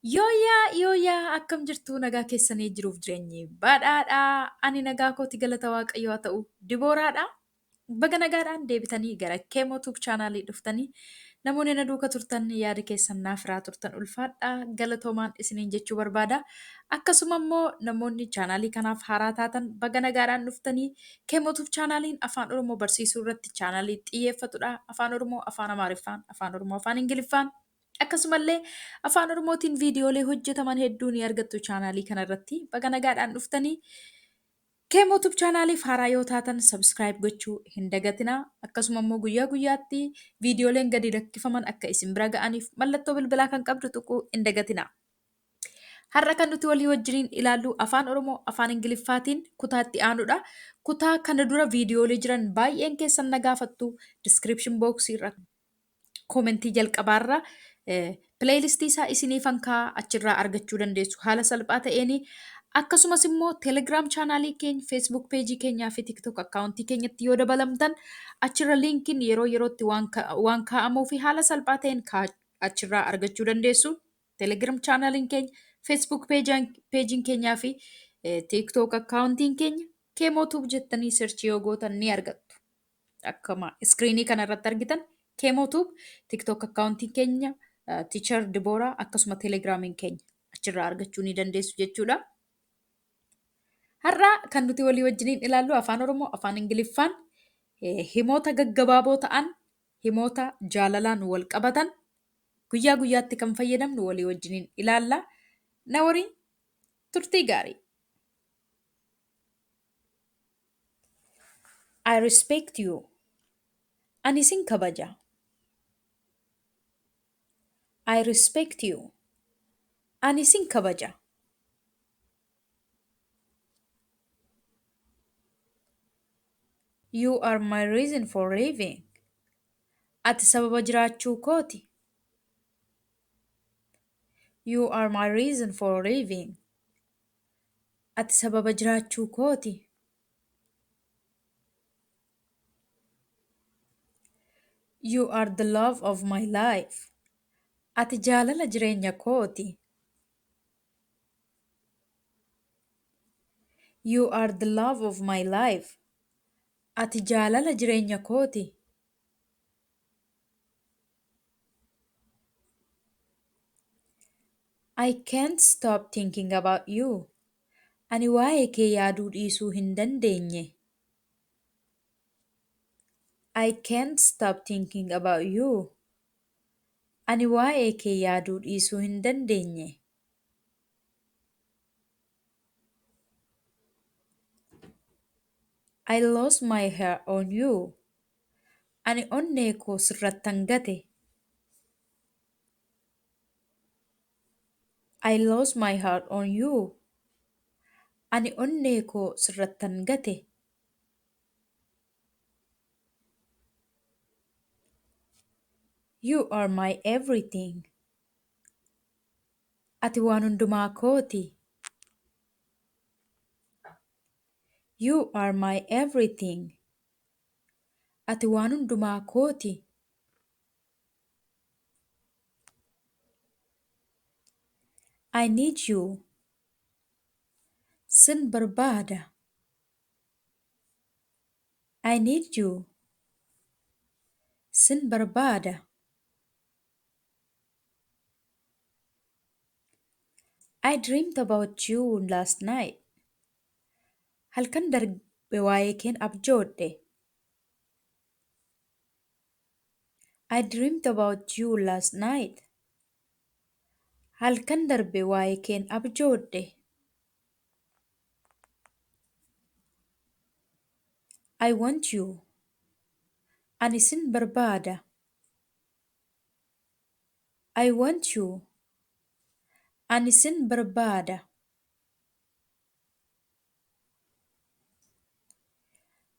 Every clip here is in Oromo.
Yooyaa akkam jirtu nagaa keessanii jiruuf jireenyi badhaadhaa ani nagaa kooti galata waaqayyoo haa ta'u dibooraadha. Baga nagaadhaan deebitanii gara Kemo Tube chaanaalii dhuftanii namoonni na duuka turtan yaada keessan naaf irraa turtan ulfaadhaa galatoomaan isiniin jechuu barbaada. Akkasuma immoo namoonni chaanaalii kanaaf haaraa taatan baga nagaadhaan dhuftanii Kemo Tube chaanaaliin afaan Oromoo barsiisuu irratti chaanaalii xiyyeeffatudha. Afaan Oromoo, afaan Amaariffaan, afaan Oromoo, afaan Ingiliffaan. Akkasumallee afaan Oromootiin viidiyoolee hojjetaman hedduu ni argattu chaanaalii kanarratti baga nagaadhaan dhuftanii Kemo Tube chaanaaliif haaraa yoo taatan sabskiraayib gochuu hin dagatinaa. Akkasuma immoo guyyaa guyyaatti viidiyooleen gadi lakkifaman akka isin bira ga'aniif mallattoo bilbilaa kan qabdu tuquu hin dagatinaa. Har'a kan nuti walii wajjiniin ilaallu afaan Oromoo afaan Ingiliffaatiin kutaatti aanudha. Kutaa kana dura viidiyoolee jiran baay'een keessan na gaafattu diskiripshin booksii irra koomentii jalqabaarra pileeylistii isaa isiniifan kaa'aa achirraa argachuu dandeessu haala salphaa ta'een. Akkasumas immoo teelegiraam chaanaalii keenya feesbuuk peejii keenyaa fi tiktok akkaawuntii keenyatti yoo dabalamtan achirra liinkiin yeroo yerootti waan kaa'amuu fi haala salphaa ta'een achirraa argachuu dandeessu. Teelegiraam chaanaaliin keenya feesbuuk peejiin keenyaa fi tiktok akkaawuntiin keenya Kemo Tube jettanii sirchii yoo gootan ni argattu. Akkuma iskiriinii kanarratti argitan Kemo Tube tiktok akkaawuntiin keenya tiichar Dibooraa akkasuma teelegiraamiin keenya achirraa argachuu ni dandeessu jechuudha. Har'a kan nuti walii wajjiniin ilaallu afaan Oromoo afaan Ingiliffaan himoota gaggabaaboo ta'an himoota jaalalaan wal qabatan guyyaa guyyaatti kan fayyadamnu walii wajjiniin ilaalla. Na waliin turtii gaarii. I respect you. Ani sin kabaja. I respect you. Ani sin kabaja. You are my reason for living. Ati sababa jiraachuu kooti. You are my reason for living. Ati sababa jiraachuu kooti. You are the love of my life. Ati jaalala jireenya kooti. You are the love of my life. Ati jaalala jireenya kooti. I can't stop thinking about you. Ani waa'ee kee yaaduu dhiisuu hin dandeenye. I can't stop thinking about you. Ani waa'ee kee yaaduu dhiisuu hin dandeenye. I lost my heart on you. Ani onnee koo sirrattan gate. I lost my heart on you. Ani onnee koo sirrattan gate. You are my everything. Ati waan hundumaa kooti. You are my everything. Ati waan hundumaa kooti. I need you. Sin barbaada. I need you. Sin barbaada. I dreamed about you last night. Halkan darbe waa'ee keen abjoodhe. I dreamed about you last night. Halkan darbe waa'ee keen abjoodhe. I want you. Ani sin barbaada. I want you. Ani sin barbaada.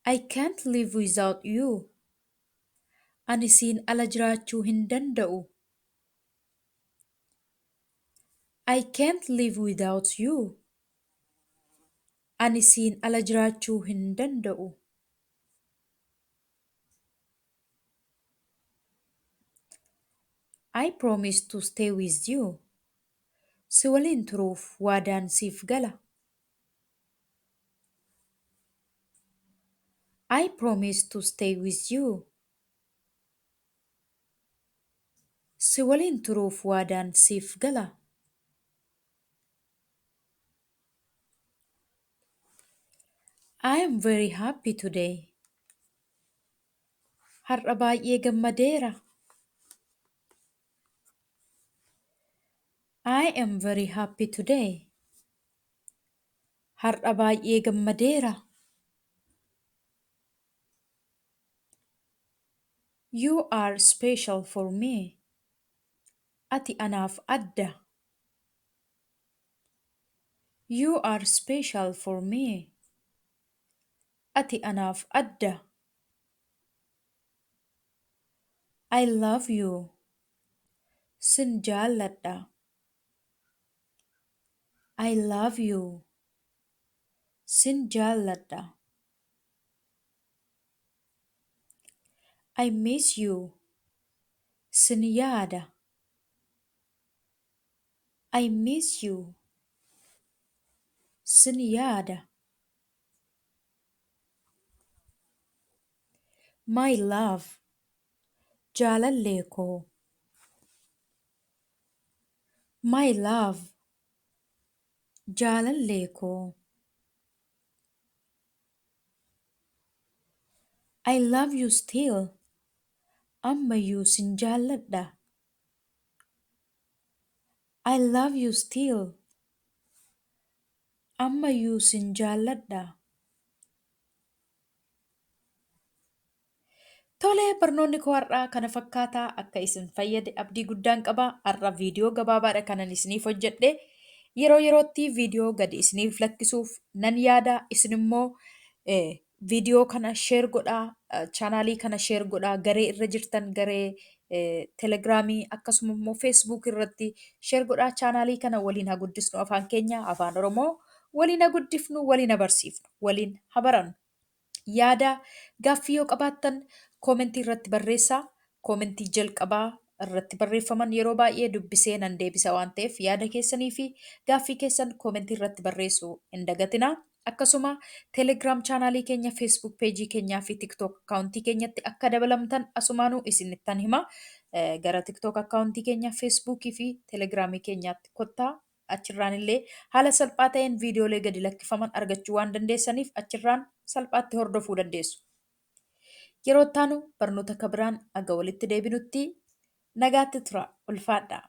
I can't live without you. Ani siin ala jiraachuu hin danda'u. I can't live without you. Ani siin ala jiraachuu hin danda'u. I promise to stay with you. Si waliin turuuf waadaan siif gala. I promise to stay with you. Si waliin turuuf waadaan siif gala. I am very happy today. Har'a baay'ee gammadeera. I am very happy today. Har'a baay'ee gammadeera. You are special for me. Ati anaaf adda. You are special for me. Ati anaaf adda. I love you. Sin jaalladha. I love you. Sin jaalladha. I miss you. Sin yaada. I miss you. Sin yaada. My love. Jaalallee koo. My love. Jaalallee koo. I love you still. Ammayyuu sin jaalladha. I love you still. Ammayyuu sin jaalladha. Tolee, barnoonni koo har'aa kana fakkaataa akka isin fayyade abdii guddaan qaba. Har'a viidiyoo gabaabaadha kanan isiniif hojjedhe. Yeroo yerootti viidiyoo gadi isiniif lakkisuuf nan yaada. Isin immoo viidiyoo kana sheer godhaa, chaanaalii kana sheer godhaa, garee irra jirtan garee telegiraamii akkasuma immoo feesbuuk irratti sheer godhaa. Chaanaalii kana waliin haa guddisnu afaan keenya afaan Oromoo waliin haa guddifnu, waliin haa barsiifnu, waliin haa barannu. Yaada gaaffii yoo qabaattan koomentii irratti barreessaa. Koomentii jalqabaa irratti barreeffaman yeroo baay'ee dubbisee nan deebisa waan ta'eef yaada keessanii fi gaaffii keessan koomentii irratti barreessuu hin dagatinaa. Akkasuma teelegiraam chaanaalii keenya, feesbuuk peejii keenyaa fi tiktook akkaawuntii keenyatti akka dabalamtan asumaanuu isinittan hima. Gara tiktook akkaawuntii keenya, feesbuukii fi teelegiraamii keenyaatti kottaa. Achirraan illee haala salphaa ta'een viidiyoolee gadi lakkifaman argachuu waan dandeessaniif achirraan salphaatti hordofuu dandeessu. Yeroo itti aanu barnoota akka biraan aga walitti deebinutti nagaatti tura. Ulfaadhaa.